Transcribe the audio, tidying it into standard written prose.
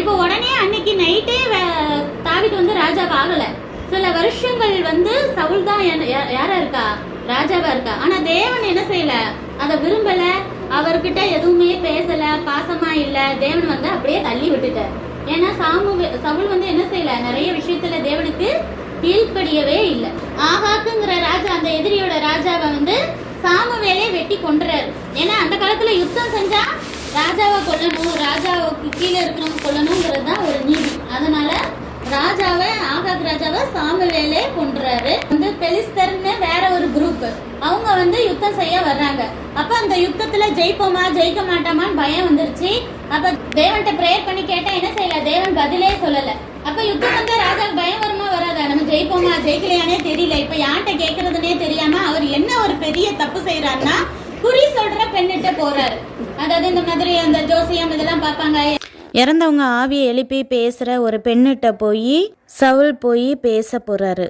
இப்போ உடனே அன்னைக்கு நைட்டே தாவீது வந்து ராஜாவா ஆகல. சில வருஷங்கள் வந்து சவுல் தான் யாரா இருக்கா, ராஜாவா இருக்கா. ஆனா தேவன் என்ன செய்யல, அதை விரும்பல, அவர்கிட்ட எதுவுமே பேசல, பாசமா இல்ல. தேவன் வந்து அப்படியே தள்ளி விட்டுட்டார். ஏன்னா சவுல் வந்து என்ன செய்யல, நிறைய விஷயத்துல தேவனுக்கு கீழ்ப்படியவே இல்லை. ஆகாக்குங்கிற ராஜா, அந்த எதிரியோட ராஜாவை வந்து சாமுவேலே வெட்டி கொன்றாரு. ஏன்னா அந்த காலத்துல யுத்தம் செஞ்சா ராஜாவை கொல்லணும், ராஜாவுக்கு கீழே இருக்கிறவங்க கொல்லணுங்கிறது தான் ஒரு நீதி. அதனால ஆகாக் ராஜாவை சாமுவேலே கொன்றாரு. வந்து பெலிஸ்தர்னு வேற ஒரு குரூப், அவங்க வந்து யுத்தம் செய்ய வர்றாங்க. அப்ப அந்த யுத்தத்துல ஜெயிப்போமா ஜெயிக்க மாட்டோமான்னு பயம் வந்துருச்சு. அப்ப தேவன்கிட்ட பிரேயர் பண்ணி கேட்டா என்ன செய்யல, தேவன் பதிலே சொல்லல. அப்ப யுத்தம் வந்து ராஜாவுக்கு பயம் வருமா வராதா, நம்ம ஜெயிப்போமா ஜெயிக்கலையானே தெரியல. இப்ப யார்கிட்ட கேட்கறதுனே தெரியாம அவர் என்ன ஒரு பெரிய தப்பு செய்யறாருன்னா, குறி சொல்ற பெண்ணிட்ட போறாரு. அதாவது இந்த மாதிரி அந்த ஜோசியம் இதெல்லாம் பார்ப்பாங்க. இறந்தவங்க ஆவியை எழுப்பி பேசுகிற ஒரு பெண்ணிட்ட போய் சவுல் போய் பேச போகிறாரு.